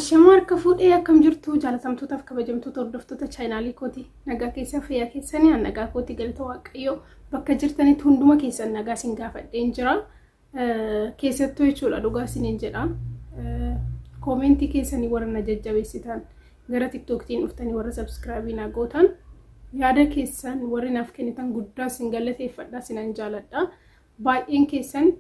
Ashamaa fuudhee akkam jirtu jaalatamtootaaf kabajamtoota hordoftoota chaanaalii kooti nagaa keessa fayyaa keessanii nagaa kooti galata waaqayyoo bakka jirtanitti hunduma keessan nagaa sin gaafadheen jira keessattuu jechuudha dhugaa isiniin jedha koomentii keessanii warra na jajjabeessitan gara TikToktiin dhuftanii warra subscribe na gootan yaada keessan warri naaf kennitan guddaa sin galateeffadha sinan jaaladha baay'een keessan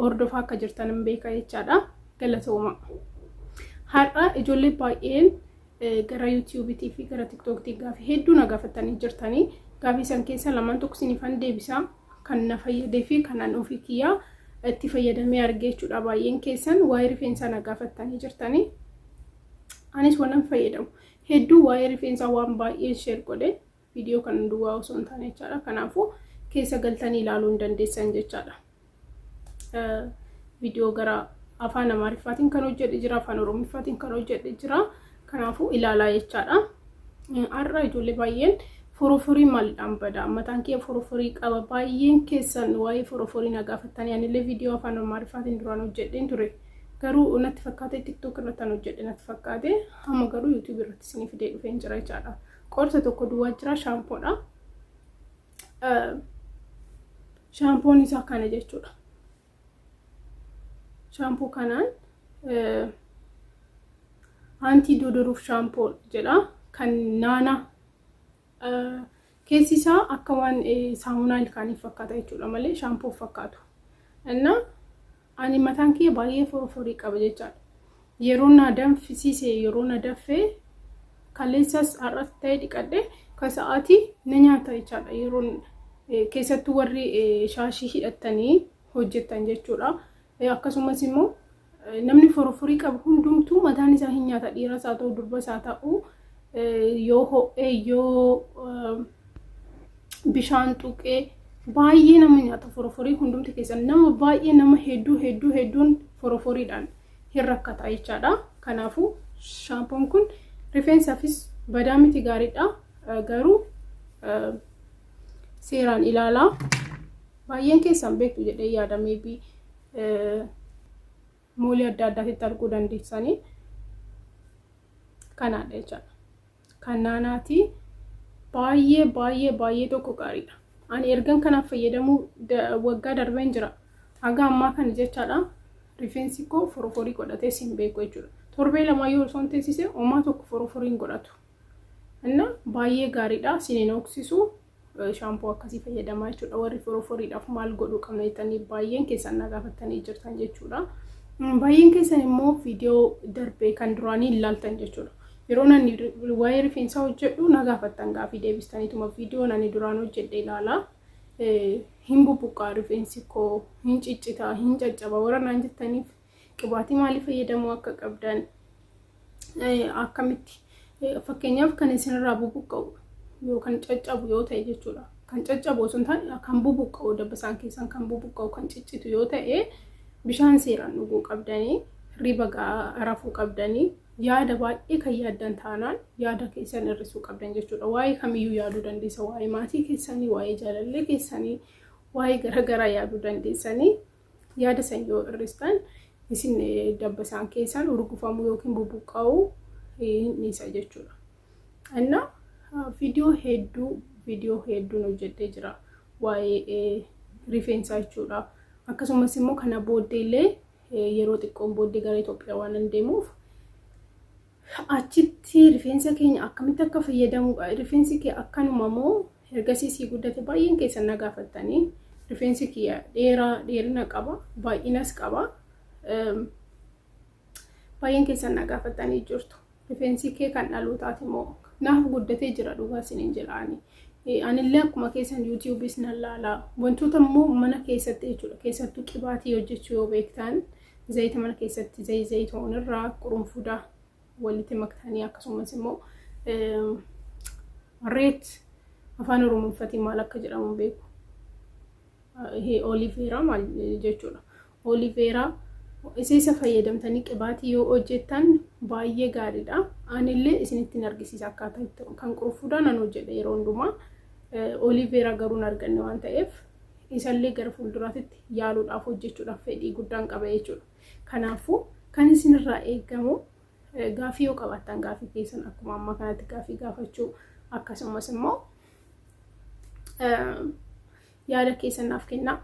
hordofaa akka jirtan hin beeka jechaadha galatooma. Har'a ijoollee baay'een gara YouTube fi gara TikTok gaafi hedduu na gaafatanii jirtanii gaafi san keessa lamaan tokko sinifan deebisaa kan na fayyadee fi kan an ofii kiyyaa itti fayyadamee argee jechuudha baay'een keessan waa'ee rifeensaa na gaafatanii jirtanii anis waan fayyadamu hedduu waa'ee rifeensaa waan baay'ee share godhe viidiyoo kan duwwaa osoo hin taane jechaadha kanaafuu keessa galtanii ilaaluu hin dandeessan jechaadha viidiyoo gara afaan amaariffaatiin kan hojjedhe jira afaan oromiffaatiin kan hojjedhe jira kanaafuu ilaalaa jechaadha har'a ijoollee baay'een foroforii maalidhaan bada mataan kee foroforii qaba baay'een keessan waa'ee foroforii na gaafatanii anillee viidiyoo afaan amaariffaatiin duraan hojjedheen ture garuu natti fakkaate TikTok irratti kan hojjedhe natti fakkaate amma garuu YouTube irratti isinii fidee dhufeen jira jechaadha qorsa tokko duwwaa jira shaampoodha shaampoon isaa kana jechuudha shampoo kanaan anti dodoruf shampoo jedha kan naana keessi isaa akka waan saamunaa ilkaaniif fakkaata jechuudha malee shampoo fakkaatu እና ani mataan kee baay'ee foroforii qaba jechaadha yeroo na danfisiise yeroo na daffee kaleessas har'as ta'ee dhiqadhe ka sa'aatii na nyaata jechaadha yeroo keessattuu warri shaashii hidhatanii hojjetan jechuudha akkasumas immoo namni foroforii qabu hundumtuu mataan isaa hin nyaata dhiiras haa ta'u durbas haa ta'u yoo ho'ee yoo bishaan tuqee baay'ee nama nyaata foroforii hundumti keessan nama baay'ee nama hedduun foroforiidhaan hin rakkata jechaadha kanaafuu shaampoon kun rifeensaafis badaa miti gaariidha garuu seeraan ilaalaa baay'een keessan beektu jedhee yaada maybe moolii adda addaatti arguu dandeessanii kanaadha jechaadha kanaanaati baay'ee tokko gaariidha ani ergan kanaaf fayyadamuu waggaa darbeen jira haga ammaa kana jechaadha rifeensi koo foroforii godhatee sin beeku jechuudha torbee lama yoo son teessise homaa tokko foroforiin godhatu እና baay'ee gaariidha sinin oksisu shampoo akkasii fayyadamaa jechuudha warri foroforiidhaaf maal godhuu qabna jettanii baay'een keessan na gaafatanii jirtan jechuudha baay'een keessan immoo viidiyoo darbee kan duraanii ilaaltan jechuudha yeroo nani waa'ee rifeensaa hojjedhu na gaafattan gaafii deebistaniituma viidiyoo nani duraan hojjedhe ilaalaa hin bubuqqaa rifeensi koo hin ciccita hin caccaba warra naan jettaniif qibaatii maalii fayyadamuu akka qabdan akkamitti fakkeenyaaf kan isinirraa bubuqqa'u yookaan caccabu yoo ta'e jechuudha kan caccabu osoo hin taane kan bubuqqa'u dabbasaan keessan kan bubuqqa'u kan ciccitu yoo ta'e bishaan seeraan dhuguu qabdanii riba rafuu qabdanii yaada baay'ee kan yaaddan taanaan yaada keessan hir'isuu qabdan jechuudha waa'ee kamiyyuu yaaduu dandeessa waa'ee maatii keessanii waa'ee jaalallee keessanii waa'ee garagaraa yaaduu dandeessanii yaada san yoo hir'istan isin dabbasaan keessan urgufamuu yookiin bubuqqa'u hin isa jechuudha እና viidiyoo hedduun hojjedhee jira waa'ee rifeensaa jechuudha akkasumas immoo kana booddeellee yeroo xiqqoon booddee gara Itoophiyaa waan deemuuf achitti rifeensa keenya akkamitti akka fayyadamu rifeensi kee akkanuma moo ergasii guddate baay'een keessan na gaafatanii rifeensi kee dheerina qaba baay'inas qaba baay'een keessan na gaafatanii jirtu rifeensi kee kan dhalootaati moo naaf guddatee jira dhugaa isiniin jedhaani anillee akkuma keessan YouTube's nan laalaa wantoota immoo mana keessatti jechuudha keessattuu qibaatii hojjechuu yoo beektan zayita mana keessatti zayitoon irraa qurunfudaa walitti maktanii akkasumas immoo reet afaan oromootiin maal akka jedhamu beeku oliveera maal jechuudha oliveera isa fayyadamtanii qibaatii yoo hojjettan baay'ee gaariidha anillee isinittiin argisiisa akkaataa itti kan qurunfudaa nan hojjedhe yeroo hundumaa oliveera garuu arganne waan ta'eef isallee gara fuulduraatti yaaluudhaaf hojjechuudhaaf fedhii guddaan qaba jechuudha kanaafuu kan isinirraa eegamu gaafii yoo qabaattan gaafii keessan akkuma amma kanatti gaafii gaafachuu akkasumas immoo yaada keessan naaf kennaa.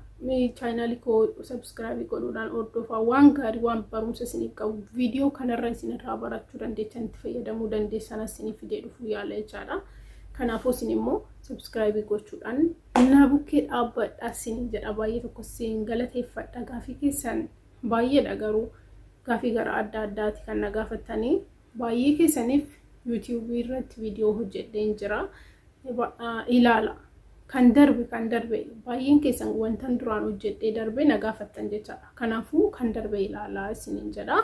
Channel koo subscribe godhuudhaan hordofaa waan gaarii waan barumsa isiniif qabu viidiyoo kanarra isinirraa barachuu dandeessan itti fayyadamuu dandeessan isiniif fidee dhufuu yaala jechaadha. Kanaafuu isin immoo subscribe gochuudhaan na bukkee dhaabbadhaa isin jedha. Baay'ee tokko isin galateeffadha. Gaafii keessan baay'eedha garuu gaafii gara adda addaati kan na gaafattanii baay'ee keessaniif YouTube irratti viidiyoo hojjedheen jira. Ilaala. Kan darbe baay'een keessan wantan duraan hojjedhee darbe na gaafattan jechaadha. Kanaafuu kan darbe ilaalaa isiniin jedha.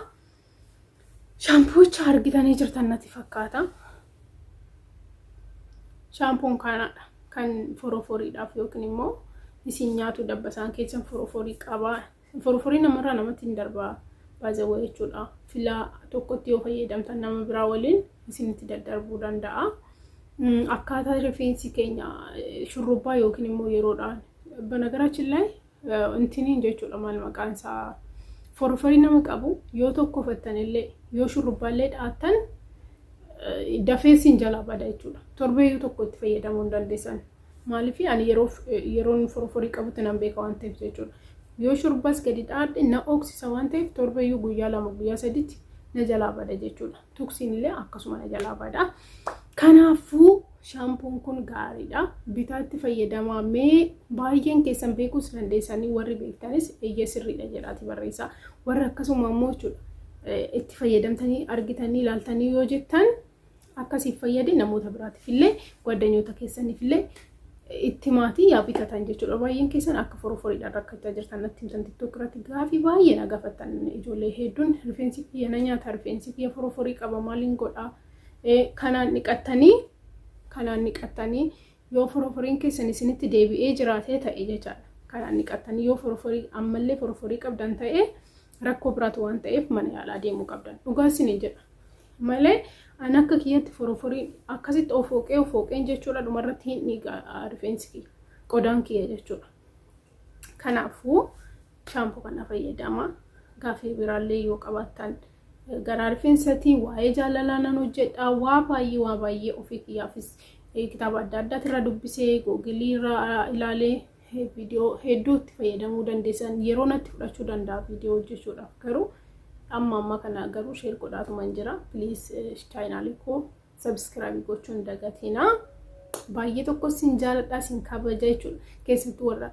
Shaampuucha argitanii jirtan natti fakkaata. Shaampuun kanadha. Kan foroforiidhaaf yookiin immoo isin nyaatu dabbasaan keessan foroforii qaba. Foroforii namarraa namatti hin darbaa baay'ee jechuudha. Filaa tokkotti yoo fayyadamtan nama biraa waliin isinitti daddarbuu danda'a. Akkaataa rifeensi keenya shurrubbaa yookiin immoo yeroodhaan banagaraachin ላይ እንትኒን jechuudha maal maqaan isaa foroforii nama qabu yoo tokko fattanillee yoo shurrubbaallee dhaatan dafeesiin jalaa bada jechuudha. Torbee yoo tokko itti fayyadamuu dandeessan. Maaliif ani yeroon foroforii qabutti nan beeka waan ta'eef jechuudha. Yoo shurrubbaas gadi dhaadhe na oksisa waan ta'eef torbee guyyaa 2 guyyaa 3 na jalaa bada jechuudha. Tuksiinillee akkasuma na jalaa bada. Kanaafuu shaampuun kun gaariidha. Bitaatti fayyadamaa mee baay'een keessan beekuus dandeessanii warri beektanis eeyyee sirriidha jedhaati barreessaa. Warri akkasuma immoo itti fayyadamtanii argitanii ilaaltanii yoo jettan akkasiif fayyade namoota biraatiif illee gwaddanyota keessaniif illee itti maatii yaa bitatan jechuudha. Baay'een keessan akka foroforiidhaan rakkachaa jirtan natti himtan TikTok irratti gaafii baay'ee na gaafattan ijoollee hedduun rifeensi kiyya na nyaata rifeensi kiyya foroforii qaba maaliin godhaa kanaan niqattanii yoo foroforiin keessan isinitti deebi'ee jiraatee ta'e jechaadha. Kanaan niqattanii yoo foroforii ammallee foroforii qabdan ta'e rakkoo biraatu waan ta'eef mana yaalaa deemuu qabdan. Dhugaa isin jedha. Malee an akka kiyyatti foroforii akkasitti ofooqeen jechuudha dhumarratti hin dhiiga rifeensi kiyya qodaan kiyya jechuudha. Kanaafuu shaampuu kana fayyadama. Gaafii biraallee yoo qabaattan gara rifeensatii waa'ee jaalalaa nan hojjedha. Waa baay'ee ofii kiyyaafis kitaaba adda addaati irra dubbisee googilii irra ilaalee viidiyoo hedduutti fayyadamuu dandeessan yeroo natti fudhachuu danda'a viidiyoo hojjechuudhaaf. Garuu amma kana garuu sheer godhaatuma hin jira. Please channel koo subscribe gochuun dagatina. Baay'ee tokko sin jaaladha sin kabaja jechuudha. Keessattuu warra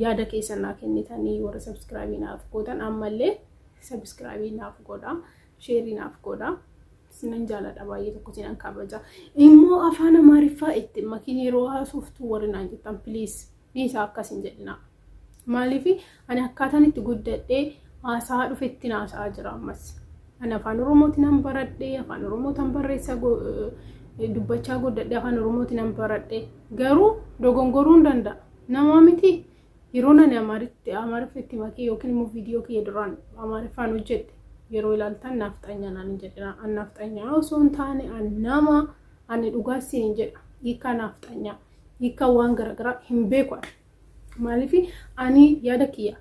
yaada keessan naa kennitanii warra subscribe naaf gootan ammallee subscribe naaf godha, share naaf godha. Sinan jaaladha baay'ee tokko sinan kabaja. Immoo afaan Amaariffaa itti makiin yeroo haasoftu warri naan jettan please dhiisa akkasin jedhina. Maaliif ani akkaataan itti guddadhee haasaa dhufetti naasaa jira ammas. Ani afaan Oromootiin nan baradhee afaan Oromootiin barreessa dubbachaa guddadhee afaan Oromootiin nan baradhee garuu dogongoruun danda'a. Nama miti yeroo nani Amaariffatti makee yookiin immoo viidiyoo kiyya duraan Amaariffaan hojjedhe yeroo ilaaltan naafxanya naan jedhina. An naafxanya osoo hin taane ani dhugaa siin jedha. Hiika naafxanya hiika waan garagaraa hin beeku. Maaliif ani yaada kiyya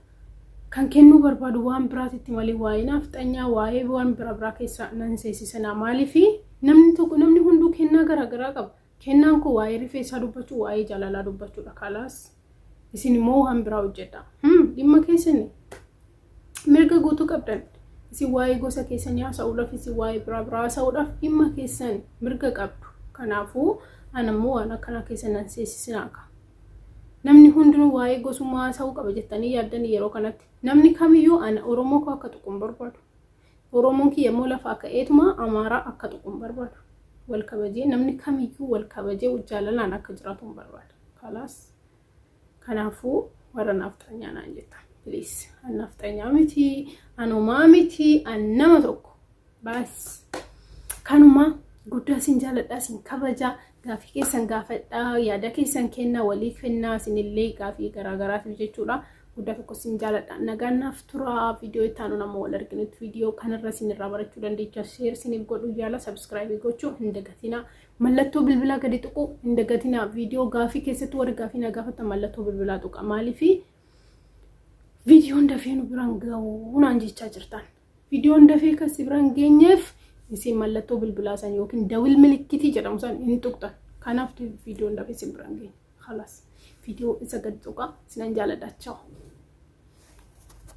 kan kennuu barbaadu waan biraatitti malee waa'ee naafxanya waa'ee waan biraa keessa nan seensisana. Maaliif namni hunduu kennaa garagaraa qaba. Kennaan koo waa'ee rifeensaa dubbachuu waa'ee jaalalaa dubbachuudha. Kalaas isin immoo waan biraa hojjedha. Dhimma keessanii mirga guutuu qabdan. Isin waa'ee gosa keessanii haasa'uudhaaf isin waa'ee biraa haasa'uudhaaf dhimma keessan mirga qabdu. Kanaafuu ani immoo waan akkana keessa nan seensisina. Namni hundinuu waa'ee gosummaa haasa'uu qaba jettanii yaaddanii yeroo kanatti namni kamiyyuu ana Oromoo koo akka tuquun barbaadu. Oromoon kiyya immoo lafa akka eetuma Amaaraa akka tuquun barbaadu. Wal kabajee namni kamiyyuu wal kabajee jaalalaan akka jiraatu barbaada. Kalaas kanaafuu warra naafxanyaa naan jettan. Please an naafxanyaa miti anumaa miti an nama tokko baas kanuma guddaa sin jaaladhaa sin kabajaa. Gaafii keessan gaafadhaa yaada keessan kennaa walii kennaa isinillee gaafii garaagaraatiif jechuudha. Guddaa tokko sin jaaladha. Nagaan naaf tura. Viidiyoo itti aanu nama wal arginutti viidiyoo kanarra isinirraa barachuu dandeecha. Share isiniif godhu yaala subscribe gochuu hin dagatinaa. Mallattoo bilbilaa gadi tuquu hin dagatinaa. Viidiyoo gaafii keessatti warri gaafii na gaafatan mallattoo bilbilaa tuqa. Maaliif viidiyoon dafee nu biraan ga'uu naan jechaa jirtan. Viidiyoon dafee kasi biraan geenyeef isin mallattoo bilbilaa san yookiin dawil milikitii jedhamu san inni tuqxan kanaaf viidiyoon dafee isin biraan geenya. Khalas viidiyoo isa gad tuqa sinan jaaladha. Ciao.